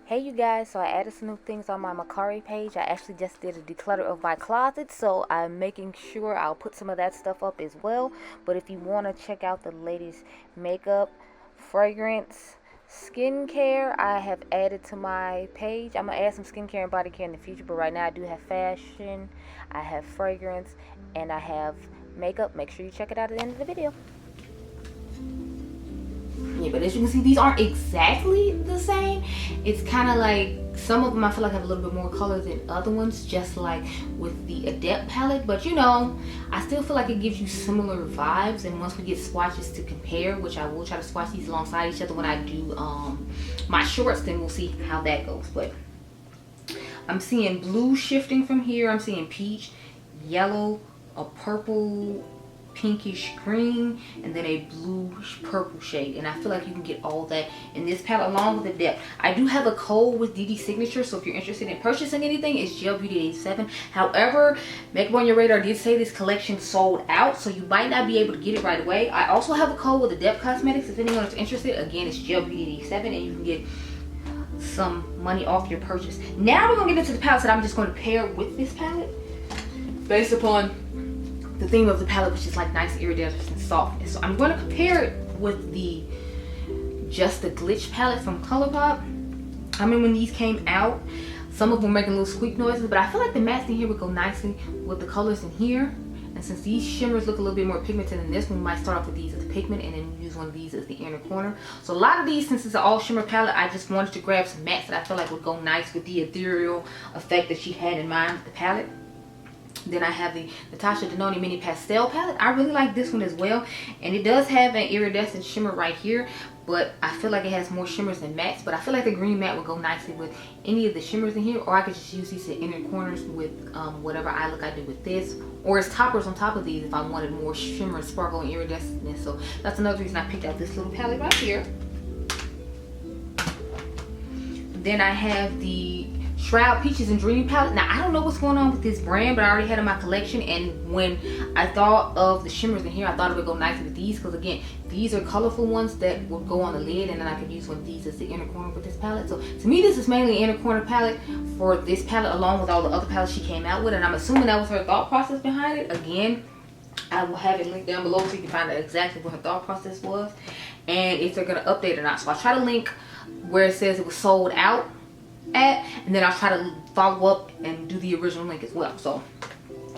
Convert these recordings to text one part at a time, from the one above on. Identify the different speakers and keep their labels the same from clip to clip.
Speaker 1: Hey you guys, so I added some new things on my Mercari page. I actually just did a declutter of my closet, so I'm making sure I'll put some of that stuff up as well. But if you want to check out the latest makeup, fragrance, skincare, I have added to my page. I'm going to add some skincare and body care in the future, but right now I do have fashion, I have fragrance, and I have makeup. Make sure you check it out at the end of the video.
Speaker 2: Yeah, but as you can see, these aren't exactly the same. It's kind of like some of them I feel like have a little bit more color than other ones, just like with the Adept palette. But you know, I still feel like it gives you similar vibes. And once we get swatches to compare, which I will try to swatch these alongside each other when I do my shorts, then we'll see how that goes. But I'm seeing blue shifting from here. I'm seeing peach, yellow, a purple, pinkish green, and then a bluish purple shade. And I feel like you can get all that in this palette along with the depth. I do have a code with Dede Signature, so if you're interested in purchasing anything, it's Gelbeauty-QM. However, Makeup on Your Radar did say this collection sold out, so you might not be able to get it right away. I also have a code with Adept Cosmetics if anyone is interested. Again, it's Gelbeauty-QM, and you can get some money off your purchase. Now we're gonna get into the palettes that I'm just going to pair with this palette based upon the theme of the palette, which is like nice iridescence and softness. So I'm going to compare it with the Just the Glitch palette from ColourPop. I mean, when these came out, some of them were making little squeak noises, but I feel like the mattes in here would go nicely with the colors in here. And since these shimmers look a little bit more pigmented than this one, we might start off with these as the pigment and then use one of these as the inner corner. So a lot of these, since it's an all shimmer palette, I just wanted to grab some mattes that I feel like would go nice with the ethereal effect that she had in mind with the palette. Then I have the Natasha Denona Mini Pastel palette. I really like this one as well. And it does have an iridescent shimmer right here, but I feel like it has more shimmers than mattes. But I feel like the green matte would go nicely with any of the shimmers in here. Or I could just use these as inner corners with whatever eye look I do with this. Or as toppers on top of these if I wanted more shimmer, sparkle, and iridescence. So that's another reason I picked out this little palette right here. Then I have the Shroud Peaches and Dream palette. Now I don't know what's going on with this brand, but I already had it in my collection, and when I thought of the shimmers in here, I thought it would go nice with these, because again, these are colorful ones that would go on the lid, and then I could use one of these as the inner corner with this palette. So to me, this is mainly an inner corner palette for this palette, along with all the other palettes she came out with, and I'm assuming that was her thought process behind it. Again, I will have it linked down below so you can find out exactly what her thought process was and if they're going to update or not. So I'll try to link where it says it was sold out at, and then I'll try to follow up and do the original link as well. So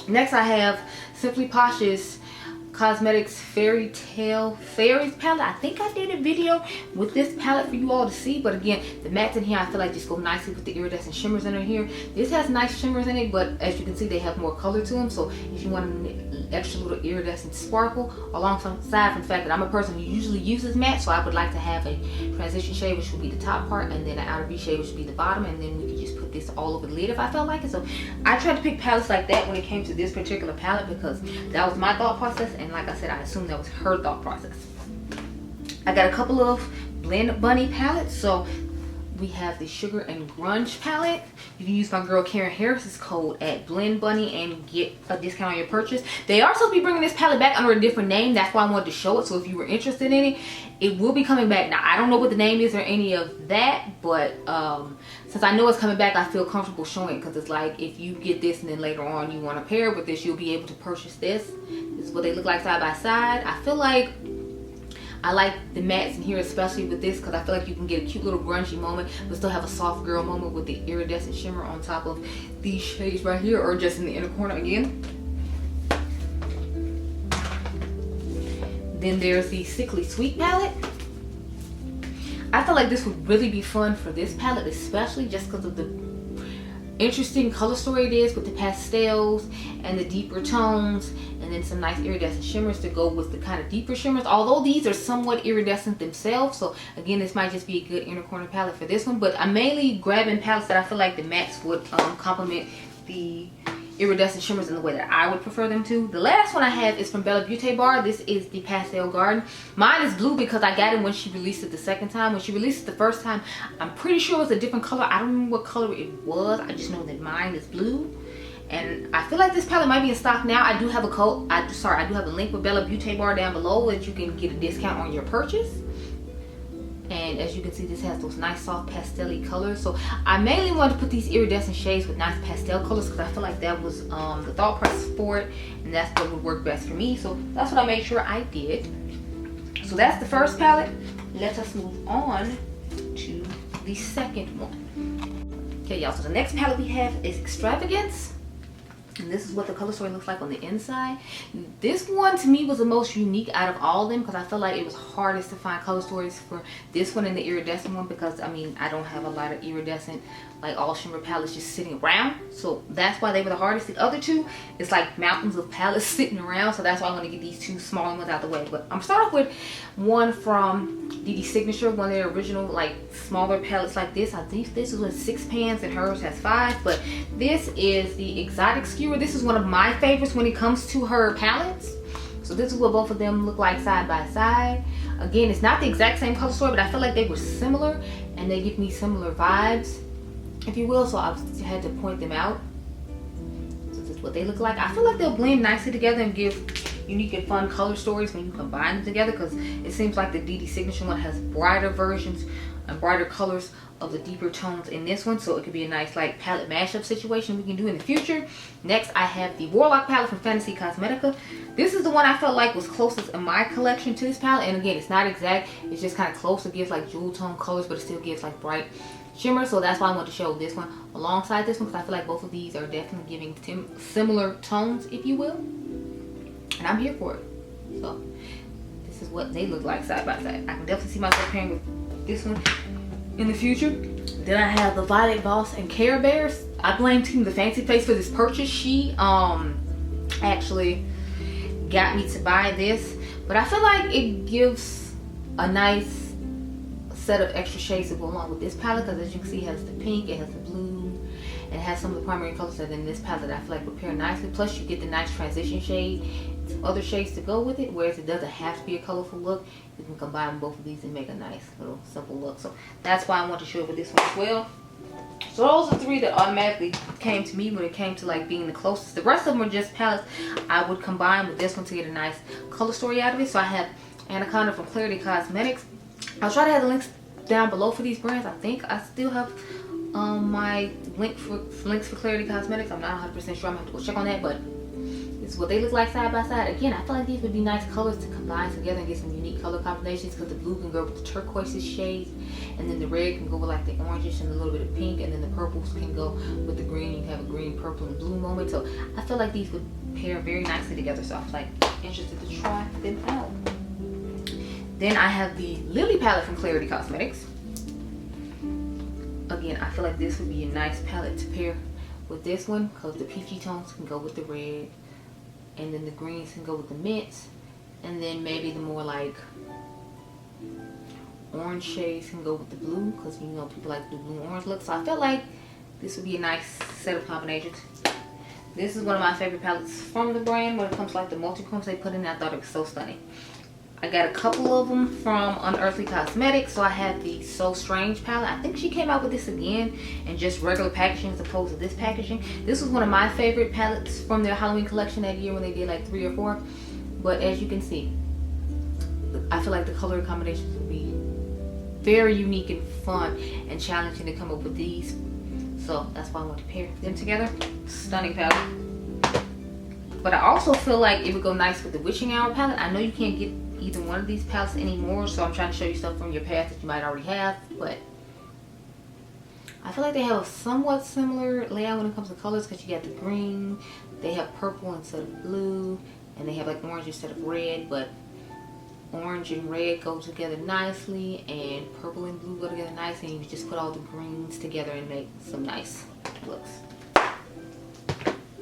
Speaker 2: next I have Simply Posh's Cosmetics Fairy Tale Fairies palette. I think I did a video with this palette for you all to see, but again, the mattes in here I feel like just go nicely with the iridescent shimmers in here. This has nice shimmers in it, but as you can see, they have more color to them. So if you want an extra little iridescent sparkle, alongside from the fact that I'm a person who usually uses matte, so I would like to have a transition shade, which would be the top part, and then an outer V shade, which would be the bottom, and then we could just put this all over the lid if I felt like it. So I tried to pick palettes like that when it came to this particular palette, because that was my thought process, and like I said, I assumed that was her thought process. I got a couple of Blend Bunny palettes. So we have the Sugar and Grunge palette. You can use my girl Karen Harris's code at Blend Bunny and get a discount on your purchase. They are supposed to be bringing this palette back under a different name. That's why I wanted to show it. So if you were interested in it, it will be coming back. Now I don't know what the name is or any of that, but since I know it's coming back, I feel comfortable showing it, because it's like if you get this and then later on you want to pair it with this, you'll be able to purchase this. This is what they look like side by side. I feel like I like the mattes in here, especially with this, because I feel like you can get a cute little grungy moment but still have a soft girl moment with the iridescent shimmer on top of these shades right here, or just in the inner corner again. Then there's the Sickly Sweet palette. I feel like this would really be fun for this palette, especially just because of the interesting color story it is with the pastels and the deeper tones, and then some nice iridescent shimmers to go with the kind of deeper shimmers, although these are somewhat iridescent themselves. So again, this might just be a good inner corner palette for this one, but I'm mainly grabbing palettes that I feel like the mattes would complement the iridescent shimmers in the way that I would prefer them to. The last one I have is from Beaute Bar. This is the Pastel Garden. Mine is blue because I got it when she released it the second time. When she released it the first time, I'm pretty sure it was a different color. I don't remember what color it was. I just know that mine is blue. And I feel like this palette might be in stock now. I do have a code. I do have a link with Beaute Bar down below that you can get a discount on your purchase. And and as you can see, this has those nice soft pastel-y colors. So I mainly wanted to put these iridescent shades with nice pastel colors because I feel like that was the thought process for it, and that's what would work best for me. So that's what I made sure I did. So that's the first palette. Let us move on to the second one. Okay, y'all, so the next palette we have is Extravagance. And this is what the color story looks like on the inside. This one to me was the most unique out of all of them because I feel like it was hardest to find color stories for this one and the iridescent one, because I mean, I don't have a lot of iridescent like all shimmer palettes just sitting around, so that's why they were the hardest. The other two, it's like mountains of palettes sitting around, so that's why I want to get these two smaller ones out the way. But I'm starting off with one from Dede Signature, one of their original like smaller palettes like this. I think this is with 6 pans and hers has 5, but this is the Exotic Skewer. This is one of my favorites when it comes to her palettes. So this is what both of them look like side by side. Again, it's not the exact same color story, but I feel like they were similar and they give me similar vibes, if you will, so I had to point them out. So this is what they look like. I feel like they'll blend nicely together and give unique and fun color stories when you combine them together, because it seems like the Dede Signature one has brighter versions and brighter colors of the deeper tones in this one, so it could be a nice like palette mashup situation we can do in the future. Next, I have the Warlock palette from Fenty Cosmetics. This is the one I felt like was closest in my collection to this palette, and again, it's not exact, it's just kind of close. It gives like jewel tone colors, but it still gives like bright shimmer, so that's why I want to show this one alongside this one, because I feel like both of these are definitely giving similar tones, if you will, and I'm here for it. So this is what they look like side by side. I can definitely see myself pairing with this one in the future. Then I have the Violet Voss and Care Bears. I blame Team the Fancy Face for this purchase. She actually got me to buy this, but I feel like it gives a nice set of extra shades to go along with this palette, because as you can see, it has the pink, it has the blue, and it has some of the primary colors that in this palette I feel like would pair nicely. Plus you get the nice transition shade, some other shades to go with it, whereas it doesn't have to be a colorful look. You can combine both of these and make a nice little simple look. So that's why I want to show it with this one as well. So those are 3 that automatically came to me when it came to like being the closest. The rest of them are just palettes I would combine with this one to get a nice color story out of it. So I have Anaconda from Clarity Cosmetics. I'll try to have the links down below for these brands. I think I still have my links for Clarity Cosmetics. I'm not 100% sure. I'm gonna have to go check on that, but this is what they look like side by side. Again, I feel like these would be nice colors to combine together and get some unique color combinations, because the blue can go with the turquoise shades, and then the red can go with like the orangish and a little bit of pink, and then the purples can go with the green. You can have a green, purple, and blue moment. So I feel like these would pair very nicely together, so I'm like interested to try them out. Then I have the Lily palette from Clarity Cosmetics. Again, I feel like this would be a nice palette to pair with this one, because the peachy tones can go with the red, and then the greens can go with the mints, and then maybe the more like orange shades can go with the blue, because you know people like the blue orange look. So I felt like this would be a nice set of combinations. This is one of my favorite palettes from the brand when it comes to like the multi-chromes they put in. I thought it was so stunning. I got a couple of them from Unearthly Cosmetics. So I have the So Strange palette. I think she came out with this again in just regular packaging as opposed to this packaging. This was one of my favorite palettes from their Halloween collection that year when they did like 3 or 4. But as you can see, I feel like the color combinations would be very unique and fun and challenging to come up with these. So that's why I want to pair them together. Stunning palette. But I also feel like it would go nice with the Witching Hour palette. I know you can't get either one of these palettes anymore, so I'm trying to show you stuff from your past that you might already have, but I feel like they have a somewhat similar layout when it comes to colors, because you got the green, they have purple instead of blue, and they have like orange instead of red, but orange and red go together nicely, and purple and blue go together nicely, and you just put all the greens together and make some nice looks.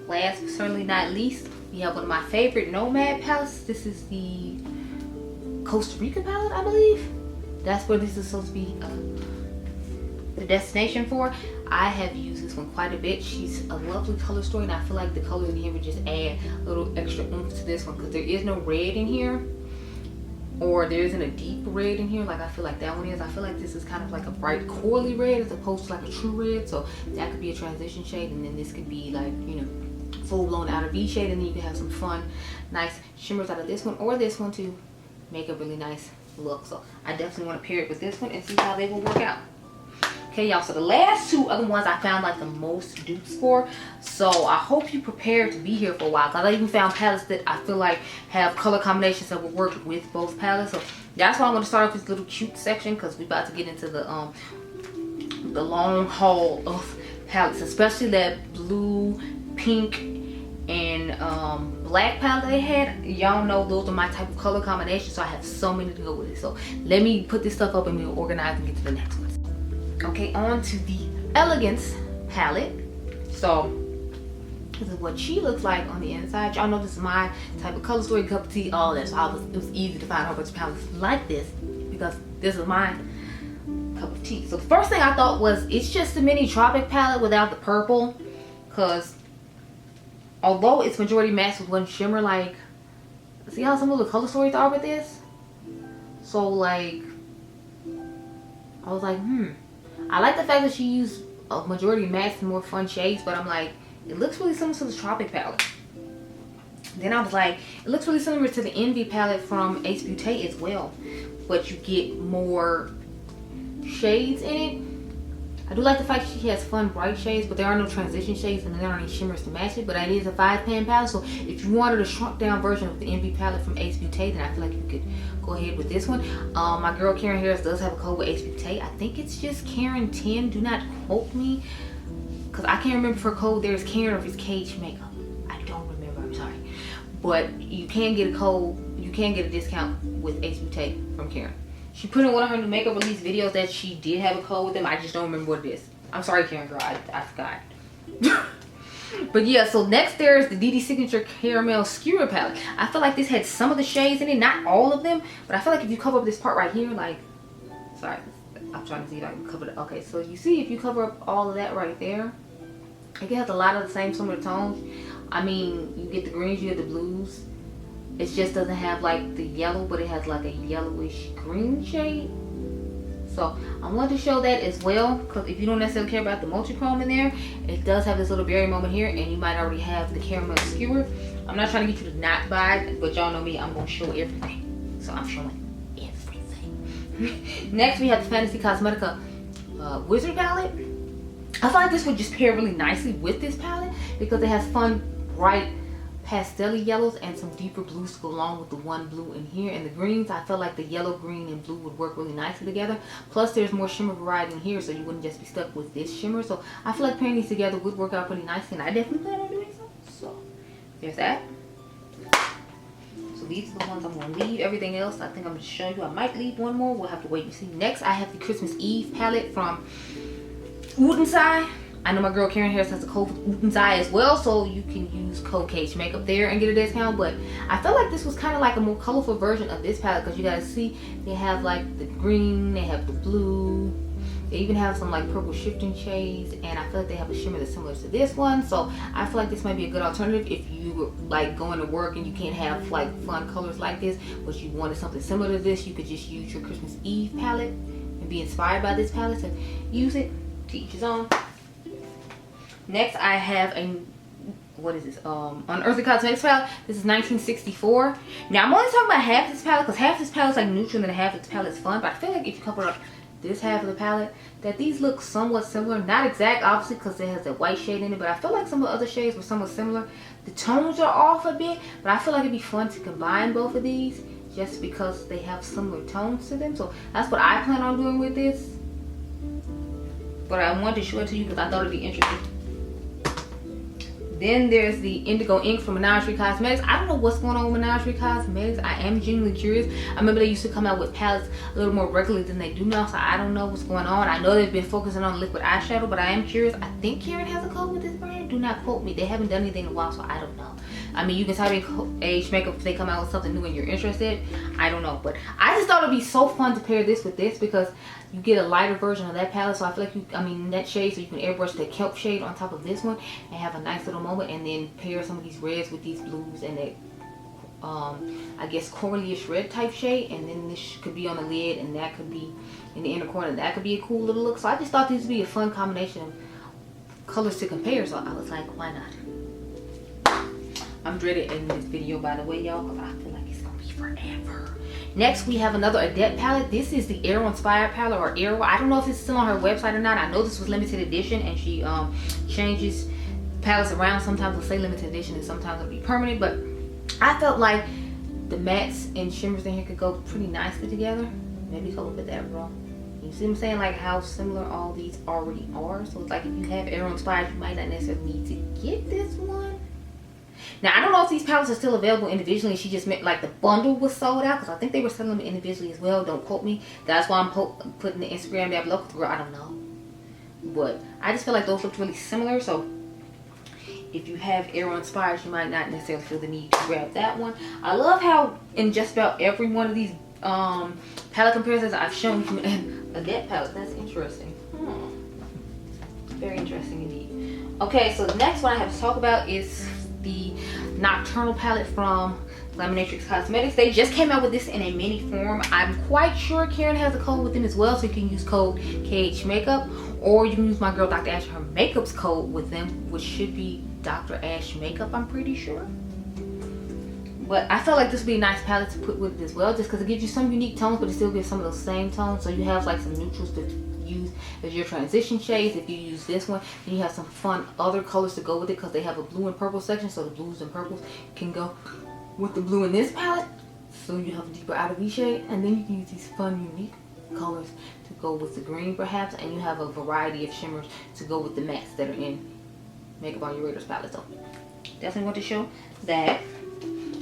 Speaker 2: Last but certainly not least, we have one of my favorite Nomad palettes. This is the Costa Rica palette, I believe. That's where this is supposed to be the destination for. I have used this one quite a bit. She's a lovely color story, and I feel like the colors in here would just add a little extra oomph to this one, because there is no red in here, or there isn't a deep red in here like I feel like that one is. I feel like this is kind of like a bright corally red as opposed to like a true red, so that could be a transition shade, and then this could be like, you know, full-blown outer V shade, and then you can have some fun nice shimmers out of this one or this one to make a really nice look. So I definitely want to pair it with this one and see how they will work out. Okay, y'all, so the last two other ones I found like the most dupes for. So I hope you prepared to be here for a while, because I even found palettes that I feel like have color combinations that will work with both palettes. So that's why I want to start off this little cute section, because we're about to get into the long haul of palettes, especially that blue, pink, and black palette they had. Y'all know those are my type of color combination, so I have so many to go with it. So let me put this stuff up and we'll organize and get to the next one. Okay, on to the Elegance palette. So this is what she looks like on the inside. Y'all know this is my type of color story, cup of tea, all that. So it was easy to find a whole bunch of palettes like this, because this is my cup of tea. So the first thing I thought was, it's just a mini Tropic palette without the purple, because although it's majority matte with one shimmer, like, see how some of the color stories are with this? So like, I was like, I like the fact that she used a majority mattes and more fun shades, but I'm like, it looks really similar to the Tropic palette. Then I was like, it looks really similar to the Envy palette from Ace Beauty as well, but you get more shades in it. I do like the fact she has fun bright shades, but there are no transition shades and there aren't any shimmers to match it. But it is a 5-pan palette, so if you wanted a shrunk down version of the Envy palette from Ace Beauty, then I feel like you could go ahead with this one. My girl Karen Harris does have a code with Ace Beauty. I think it's just Karen 10. Do not quote me, because I can't remember if her code there is Karen or if it's Cage Makeup. I don't remember, I'm sorry. But you can get a code, you can get a discount with Ace Beauty from Karen. She put in one of her new makeup release videos that she did have a code with them. I just don't remember what it is. I'm sorry, Karen girl, I forgot. But yeah, so next there is the Dede Signature Caramel Skewer palette. I feel like this had some of the shades in it, not all of them, but I feel like if you cover up this part right here, like, sorry, I'm trying to see if I can cover it. Okay, so you see if you cover up all of that right there, it has a lot of the same similar tones. I mean, you get the greens, you get the blues. It just doesn't have like the yellow, but it has like a yellowish green shade. So I want to show that as well, because if you don't necessarily care about the multi-chrome in there, it does have this little berry moment here, and you might already have the caramel skewer. I'm not trying to get you to not buy it, but y'all know me, I'm going to show everything. So I'm showing everything. Next we have the Fenty Cosmetics Wizard palette. I feel like this would just pair really nicely with this palette, because it has fun, bright, pastel yellows and some deeper blues to go along with the one blue in here. And the greens, I felt like the yellow, green, and blue would work really nicely together. Plus there's more shimmer variety in here, so you wouldn't just be stuck with this shimmer. So I feel like pairing these together would work out pretty nicely, and I definitely plan on doing so. So there's that. So these are the ones I'm going to leave. Everything else I think I'm going to show you. I might leave one more, we'll have to wait and see. Next I have the Christmas Eve palette from Ulta. I know my girl Karen Harris has a code with Ulta as well, so you can use code Cage Makeup there and get a discount. But I felt like this was kind of like a more colorful version of this palette, because you guys see they have like the green, they have the blue, they even have some like purple shifting shades, and I feel like they have a shimmer that's similar to this one. So I feel like this might be a good alternative if you were like going to work and you can't have like fun colors like this, but you wanted something similar to this. You could just use your Christmas Eve palette and be inspired by this palette to use it. To each his own. Next I have a, what is this, Unearthly Cosmetics palette. This is 1964. Now I'm only talking about half this palette, because half this palette is like neutral and half this palette is fun. But I feel like if you cover up this half of the palette, that these look somewhat similar. Not exact, obviously, because it has that white shade in it, but I feel like some of the other shades were somewhat similar. The tones are off a bit, but I feel like it'd be fun to combine both of these, just because they have similar tones to them. So that's what I plan on doing with this. But I wanted to show it to you because I thought it'd be interesting. Then there's the Indigo Ink from Menagerie Cosmetics. I don't know what's going on with Menagerie Cosmetics. I am genuinely curious. I remember they used to come out with palettes a little more regularly than they do now, so I don't know what's going on. I know they've been focusing on liquid eyeshadow, but I am curious. I think Karen has a code with this brand. Do not quote me. They haven't done anything in a while, so I don't know. I mean, you can type in Age Makeup if they come out with something new and you're interested. I don't know, but I just thought it'd be so fun to pair this with this, because you get a lighter version of that palette. So I feel like you, I mean, that shade, so you can airbrush the kelp shade on top of this one and have a nice little moment, and then pair some of these reds with these blues and that I guess corally-ish red type shade, and then this could be on the lid and that could be in the inner corner. That could be a cool little look. So I just thought this would be a fun combination of colors to compare, so I was like, why not? I'm dreaded in this video, by the way, y'all, because I feel like it's gonna be forever. forever. Next, we have another Adept palette. This is the Aero Inspired palette, or Aero. I don't know if it's still on her website or not. I know this was limited edition, and she changes palettes around. Sometimes it'll say limited edition, and sometimes it'll be permanent. But I felt like the mattes and shimmers in here could go pretty nicely together. Maybe go with that wrong. You see what I'm saying? Like how similar all these already are. So it's like if you have Aero Inspired, you might not necessarily need to get this one. Now, I don't know if these palettes are still available individually. She just meant like the bundle was sold out, because I think they were selling them individually as well. Don't quote me. That's why I'm putting the Instagram down below. Girl, I don't know. But I just feel like those look really similar. So if you have Aero Inspired, you might not necessarily feel the need to grab that one. I love how in just about every one of these palette comparisons I've shown you a Adept palette. That's interesting. Very interesting indeed. Okay, so the next one I have to talk about is the Nocturnal palette from Adept Cosmetics. They just came out with this in a mini form. I'm quite sure Karen has a code with them as well, so you can use code KHMakeup, or you can use my girl Dr. Ash, her makeup's code with them, which should be Dr. Ash Makeup, I'm pretty sure. But I felt like this would be a nice palette to put with it as well, just because it gives you some unique tones, but it still gives some of those same tones. So you have like some neutrals to use as your transition shades. If you use this one, then you have some fun other colors to go with it, because they have a blue and purple section, so the blues and purples can go with the blue in this palette. So you have a deeper outer V shade, and then you can use these fun unique colors to go with the green perhaps, and you have a variety of shimmers to go with the mattes that are in Makeup on Your Radars palette. So definitely want to show that.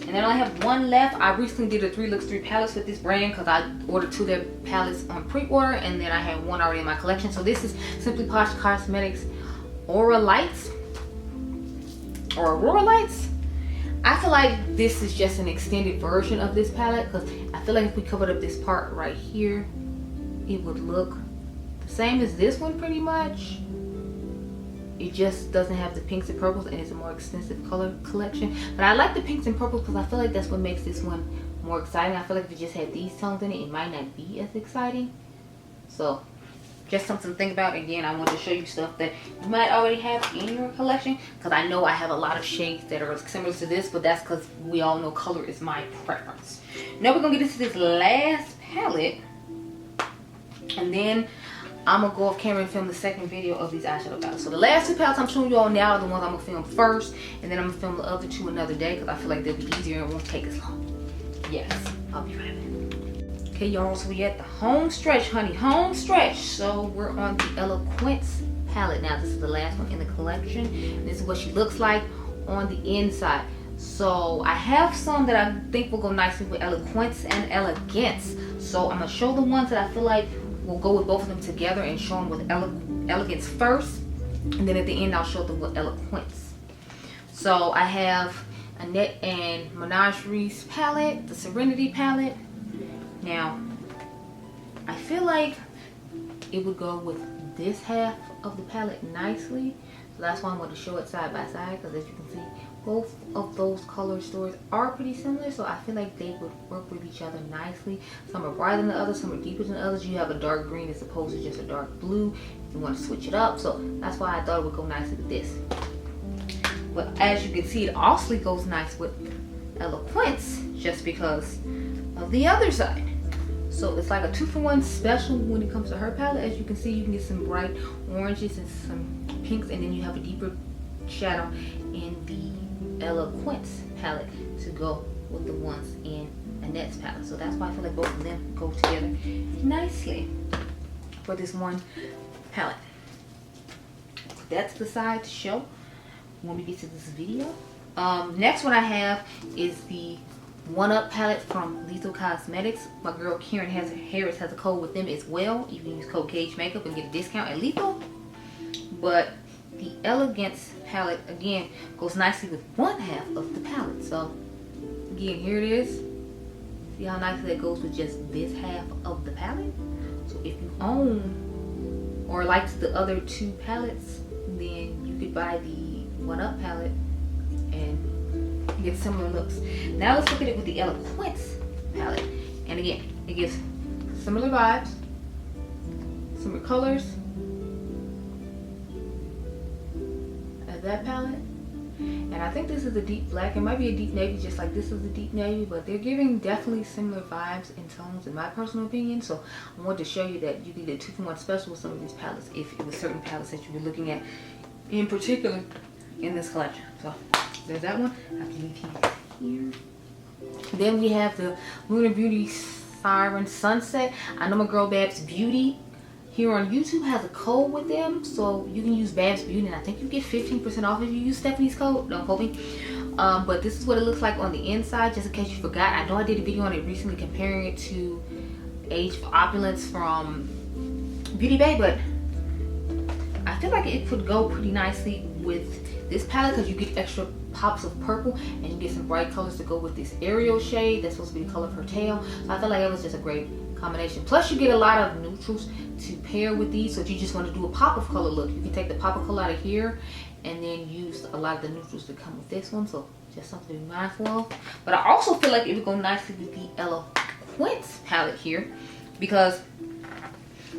Speaker 2: And then I have one left. I recently did a 3 looks 3 palettes with this brand, because I ordered 2 of their palettes on pre-order, and then I had one already in my collection. So this is Simply Posh Cosmetics Aura Lights, or Aurora Lights. I feel like this is just an extended version of this palette, because I feel like if we covered up this part right here, it would look the same as this one pretty much. It just doesn't have the pinks and purples, and it's a more extensive color collection. But I like the pinks and purples because I feel like that's what makes this one more exciting. I feel like if it just had these tones in it, it might not be as exciting. So just something to think about. Again, I want to show you stuff that you might already have in your collection, because I know I have a lot of shades that are similar to this, but that's because we all know color is my preference. Now we're gonna get into this last palette, and then I'm gonna go off camera and film the second video of these eyeshadow palettes. So the last 2 palettes I'm showing you all now are the ones I'm gonna film first, and then I'm gonna film the other 2 another day, because I feel like they'll be easier and won't take as long. Yes, I'll be right back. Okay, y'all, so we at the home stretch, honey, home stretch. So we're on the Eloquence palette now. This is the last one in the collection. This is what she looks like on the inside. So I have some that I think will go nicely with Eloquence and Elegance. So I'm gonna show the ones that I feel like we'll go with both of them together and show them with Elegance first, and then at the end I'll show them with Eloquence. So I have Annette and Menagerie's palette, the Serenity palette. Now I feel like it would go with this half of the palette nicely, so that's why I'm going to show it side by side, because as you can see, both of those color stories are pretty similar, so I feel like they would work with each other nicely. Some are brighter than the others, some are deeper than others. You have a dark green as opposed to just a dark blue if you want to switch it up, so that's why I thought it would go nicely with this. But as you can see, it also goes nice with Eloquence, just because of the other side. So it's like a 2-for-1 special when it comes to her palette. As you can see, you can get some bright oranges and some pinks, and then you have a deeper shadow in the Eloquence palette to go with the ones in Annette's palette. So that's why I feel like both of them go together nicely for this one palette. That's the side to show when we get to this video. Next one I have is the 1-Up palette from Lethal Cosmetics. My girl Karen Harris has a code with them as well. You can use code KHMakeup and get a discount at Lethal. But the Elegance palette, again, goes nicely with one half of the palette. So, again, here it is. See how nicely that goes with just this half of the palette? So, if you own or like the other 2 palettes, then you could buy the 1-Up palette and get similar looks. Now, let's look at it with the Eloquence palette. And again, it gives similar vibes, similar colors, that palette. And I think this is a deep black. It might be a deep navy, just like this is a deep navy, but they're giving definitely similar vibes and tones in my personal opinion. So I wanted to show you that you can get a 2-for-1 special with some of these palettes if it was certain palettes that you were looking at in particular in this collection. So there's that one. I have to leave here. Then we have the Lunar Beauty Siren Sunset. I know my girl Babs Beauty here on YouTube has a code with them, so you can use Babs Beauty, and I think you get 15% off if you use Stephanie's code. Don't quote me. But this is what it looks like on the inside, just in case you forgot. I know I did a video on it recently comparing it to Age of Opulence from Beauty Bay, but I feel like it could go pretty nicely with this palette because you get extra pops of purple and you get some bright colors to go with this Ariel shade that's supposed to be the color of her tail. So I feel like it was just a great combination. Plus you get a lot of neutrals to pair with these, so if you just want to do a pop of color look, you can take the pop of color out of here and then use a lot of the neutrals to come with this one. So just something to be mindful of. But I also feel like it would go nicely with the Eloquence palette here, because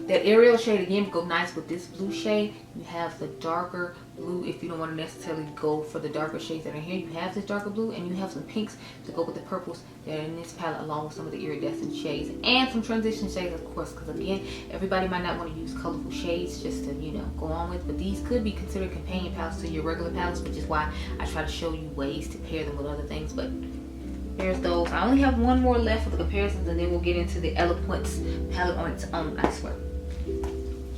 Speaker 2: that Ariel shade again would go nice with this blue shade. You have the darker blue if you don't want to necessarily go for the darker shades that are here. You have this darker blue, and you have some pinks to go with the purples that are in this palette, along with some of the iridescent shades and some transition shades, of course, because again, everybody might not want to use colorful shades just to, you know, go on with, but these could be considered companion palettes to your regular palettes, which is why I try to show you ways to pair them with other things. But there's those. I only have one more left for the comparisons, and then we'll get into the Eloquence palette on its own, I swear.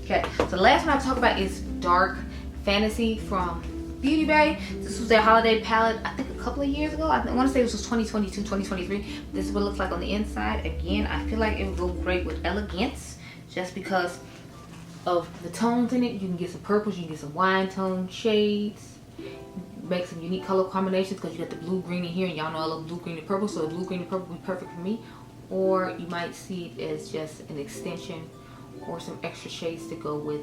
Speaker 2: Okay, so the last one I'll talk about is Dark Fantasy from Beauty Bay. This was their holiday palette, I think a couple of years ago. I want to say this was 2022, 2023. This is what it looks like on the inside. Again, I feel like it would go great with Elegance just because of the tones in it. You can get some purples, you can get some wine tone shades, make some unique color combinations because you got the blue, green in here, and y'all know I love blue, green, and purple, so blue, green, and purple would be perfect for me. Or you might see it as just an extension or some extra shades to go with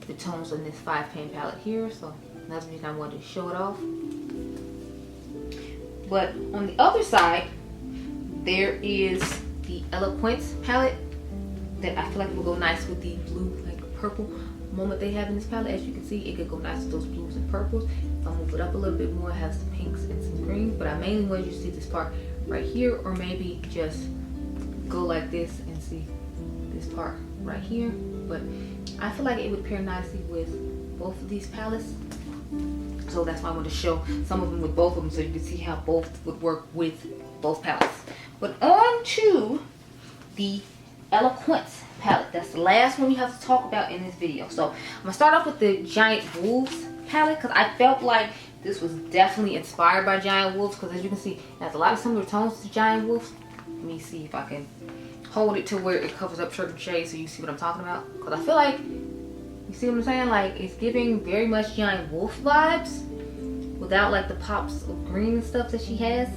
Speaker 2: the tones in this 5-pan palette here. So that's the reason I wanted to show it off. But on the other side, there is the Eloquence palette that I feel like will go nice with the blue, like purple moment they have in this palette. As you can see, it could go nice with those blues and purples. If I move it up a little bit more, it has some pinks and some greens, but I mainly want you to see this part right here, or maybe just go like this and see this part right here. But I feel like it would pair nicely with both of these palettes, so that's why I wanted to show some of them with both of them, so you can see how both would work with both palettes. But on to the Eloquence palette. That's the last one we have to talk about in this video. So I'm gonna start off with the Giant Wolves palette, because I felt like this was definitely inspired by Giant Wolves, because as you can see, it has a lot of similar tones to Giant Wolves. Let me see if I can hold it to where it covers up certain shades so you see what I'm talking about, because I feel like, you see what I'm saying, like it's giving very much Giant Wolf vibes without like the pops of green and stuff that she has.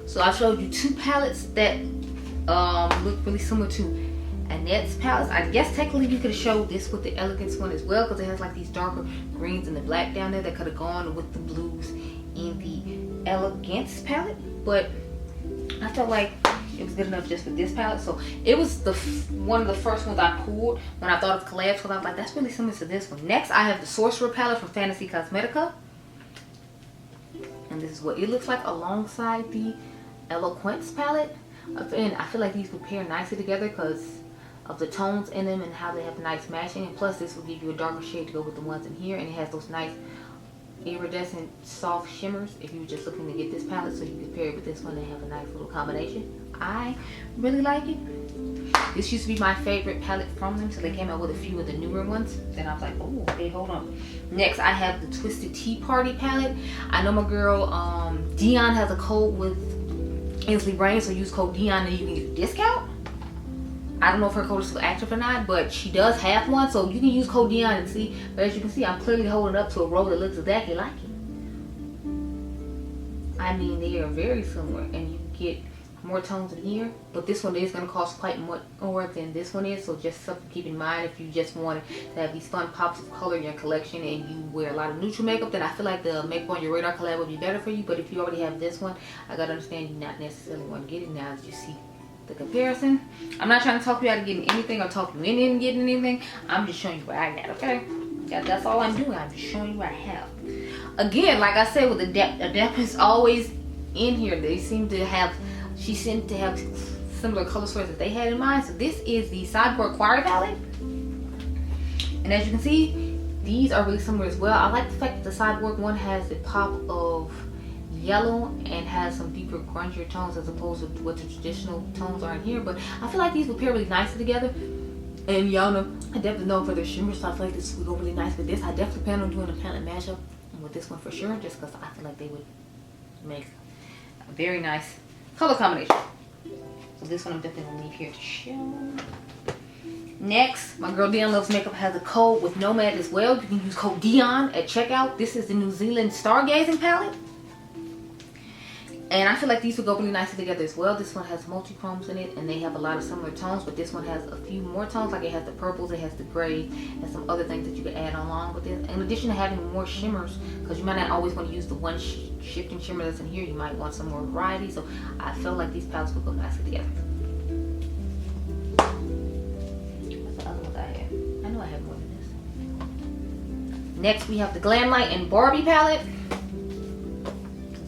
Speaker 2: So I showed you two palettes that look really similar to Annette's palettes. I guess technically you could have showed this with the Elegance one as well, because it has like these darker greens and the black down there that could have gone with the blues in the Elegance palette, but I felt like it was good enough just for this palette. So it was the one of the first ones I pulled when I thought of collabs, because I was like, that's really similar to this one. Next, I have the Sorcerer palette from Fenty Cosmetics, and this is what it looks like alongside the Eloquence palette. And I feel like these would pair nicely together because of the tones in them and how they have nice matching. And plus, this will give you a darker shade to go with the ones in here, and it has those nice iridescent soft shimmers if you were just looking to get this palette, so you could pair it with this one and have a nice little combination. I really like it. This used to be my favorite palette from them, so they came out with a few of the newer ones. Then I was like, oh, okay, hold on. Next, I have the Twisted Tea Party palette. I know my girl Dion has a code with Inslee Brain, so use code Dion and you can get a discount. I don't know if her code is still active or not, but she does have one, so you can use code Dion and see. But as you can see, I'm clearly holding up to a row that looks exactly like it. I mean, they are very similar, and you get more tones in here, but this one is going to cost quite much more than this one is, so just something to keep in mind if you just want to have these fun pops of color in your collection and you wear a lot of neutral makeup. Then I feel like the Makeup on Your Radar collab would be better for you. But if you already have this one, I gotta understand you not necessarily want to get it now as you see the comparison. I'm not trying to talk you out of getting anything or talk you into getting anything. I'm just showing you what I got, okay? Yeah, that's all I'm doing. I'm showing you what I have. Again, like I said, with Adept is always in here. They seem to have, she seemed to have similar color stories that they had in mind. So this is the Sideboard Quarry palette. And as you can see, these are really similar as well. I like the fact that the Sideboard one has a pop of yellow and has some deeper grungier tones as opposed to what the traditional tones are in here. But I feel like these will pair really nicely together. And y'all know I definitely know for their shimmers, so I feel like this would go really nice with this. I definitely plan on doing a palette mashup with this one for sure, just because I feel like they would make a very nice color combination. So this one I'm definitely gonna leave here to show. Next, my girl Dionluvsmakeup has a code with Nomad as well. You can use code Dion at checkout. This is the New Zealand Stargazing palette. And I feel like these would go really nicely together as well. This one has multi-chromes in it, and they have a lot of similar tones, but this one has a few more tones. Like it has the purples, it has the gray, and some other things that you could add along with it. In addition to having more shimmers, because you might not always want to use the one shifting shimmer that's in here. You might want some more variety. So I feel like these palettes would go nicely together. What's the other ones I have? I know I have more than this. Next, we have the Glamlight and Barbie palette.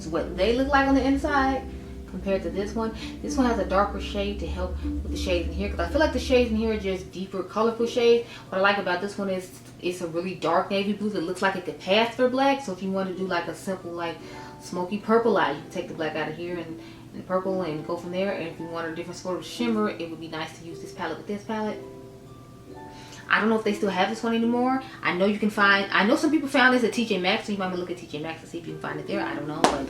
Speaker 2: What they look like on the inside compared to this one. This one has a darker shade to help with the shades in here, because I feel like the shades in here are just deeper, colorful shades. What I like about this one is it's a really dark navy blue that looks like it could pass for black. So if you want to do like a simple like smoky purple eye, you can take the black out of here and the purple and go from there. And if you want a different sort of shimmer, it would be nice to use this palette with this palette. I don't know if they still have this one anymore. I know you can find, I know some people found this at TJ Maxx, so you might want to look at TJ Maxx to see if you can find it there. I don't know, but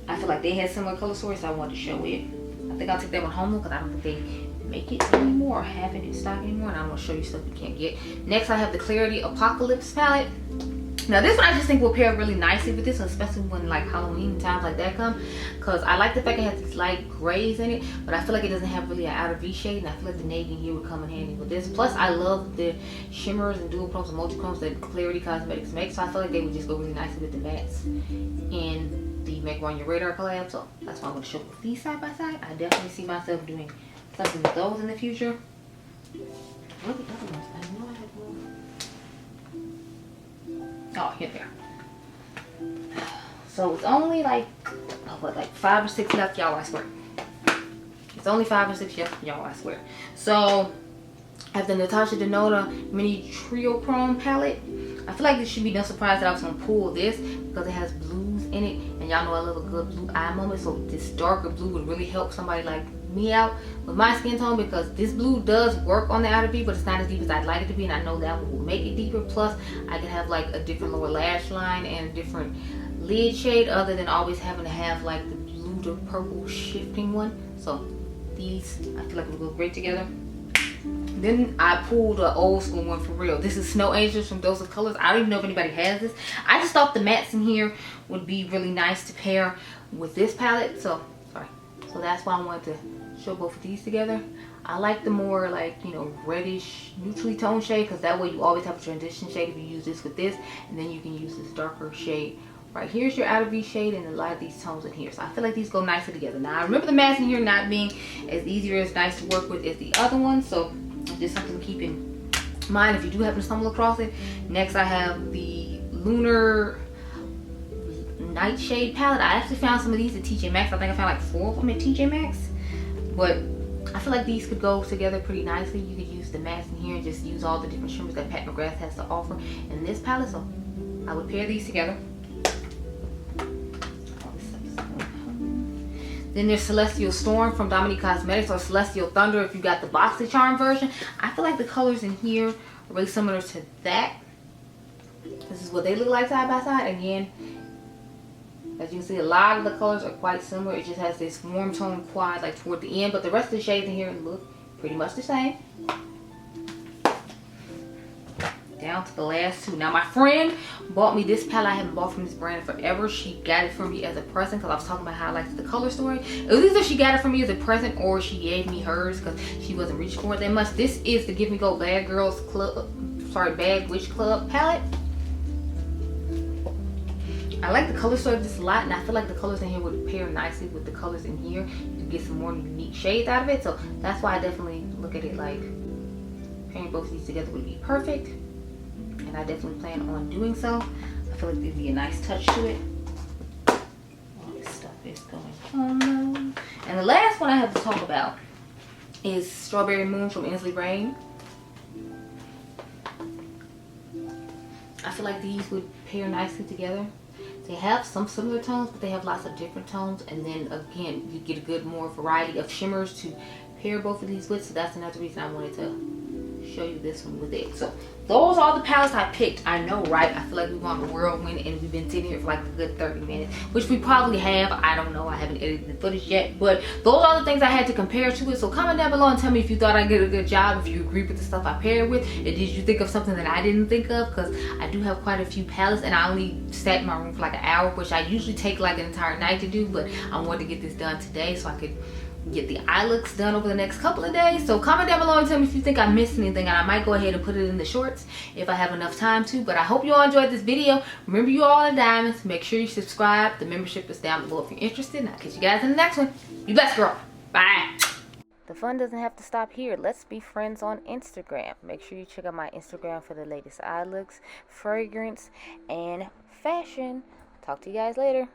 Speaker 2: I feel like they had similar color stories, so I wanted to show it. I think I'll take that one home though, because I don't think they make it anymore or have it in stock anymore, and I want to show you stuff you can't get. Next, I have the Clarity Apocalypse palette. Now this one I just think will pair really nicely with this, especially when like Halloween times like that come, because I like the fact it has these light grays in it, but I feel like it doesn't have really an outer V shade, and I feel like the navy in here would come in handy with this. Plus I love the shimmers and dual chromes and multi-chromes that Clarity Cosmetics makes, so I feel like they would just go really nicely with the mattes in the Make Run Your Radar collab. So that's why I'm going to show these side by side. I definitely see myself doing something with those in the future. What are the other ones? I know I have more. Oh, here they are. So it's only like, oh, what, like 5 or 6 left, y'all, I swear. It's only 5 or 6 left, y'all, I swear. So I have the Natasha Denona Mini Trio Chrome palette. I feel like this should be no surprise that I was gonna pull this because it has blues in it, and y'all know I love a good blue eye moment. So this darker blue would really help somebody like me out with my skin tone, because this blue does work on the outer V, but it's not as deep as I'd like it to be, and I know that one will make it deeper. Plus I can have like a different lower lash line and a different lid shade, other than always having to have like the blue to purple shifting one. So these I feel like will go great together. Then I pulled an old school one for real. This is Snow Angels from Dose of Colors. I don't even know if anybody has this. I just thought the mattes in here would be really nice to pair with this palette. So that's why I wanted to show both of these together. I like the more like, you know, reddish neutrally toned shade, because that way you always have a transition shade if you use this with this, and then you can use this darker shade right here's your outer V shade, and a lot of these tones in here. So I feel like these go nicely together. Now I remember the mattes in here not being as easy or as nice to work with as the other ones, so just something to keep in mind if you do happen to stumble across it. Next I have the Lunar Nightshade palette. I actually found some of these at TJ Maxx. I think I found like 4 of them at TJ Maxx, but I feel like these could go together pretty nicely. You could use the mattes in here and just use all the different shimmers that McGrath has to offer in this palette. So I would pair these together. Then there's Celestial Storm from Dominique Cosmetics, or Celestial Thunder if you got the Boxy Charm version. I feel like the colors in here are really similar to that. This is what they look like side by side. Again, as you can see, a lot of the colors are quite similar. It just has this warm tone quad like toward the end, but the rest of the shades in here look pretty much the same. Down to the last 2. Now my friend bought me this palette. I haven't bought from this brand forever. She got it for me as a present because I was talking about how I liked the color story. It was either she got it for me as a present or she gave me hers because she wasn't reaching for it that much. This is the Give Me Go Bad Girls Club, Bad Witch Club palette. I like the color story of this a lot, and I feel like the colors in here would pair nicely with the colors in here. You can get some more unique shades out of it, so that's why I definitely look at it like pairing both of these together would be perfect. and I definitely plan on doing so. I feel like it'd be a nice touch to it. All this stuff is going on now. And the last one I have to talk about is Strawberry Moon from Inslee Rain. I feel like these would pair nicely together. They have some similar tones, but they have lots of different tones. And then again, you get a good more variety of shimmers to pair both of these with. So that's another reason I wanted to show you this one with it. So those are the palettes I picked. I know, right? I feel like we've gone a whirlwind and we've been sitting here for like a good 30 minutes, which we probably have. I don't know. I haven't edited the footage yet, but those are the things I had to compare to it. So comment down below and tell me if you thought I did a good job, if you agree with the stuff I paired with, and did you think of something that I didn't think of? Because I do have quite a few palettes and I only sat in my room for like an hour, which I usually take like an entire night to do, but I wanted to get this done today so I could get the eye looks done over the next couple of days. So comment down below and tell me if you think I missed anything, and I might go ahead and put it in the shorts if I have enough time to. But I hope you all enjoyed this video. Remember, you all are diamonds. Make sure you subscribe. The membership is down below if you're interested, and I'll catch you guys in the next one. Be blessed, girl. Bye.
Speaker 1: The fun doesn't have to stop here. Let's be friends on Instagram. Make sure you check out my Instagram for the latest eye looks, fragrance, and fashion. Talk to you guys later.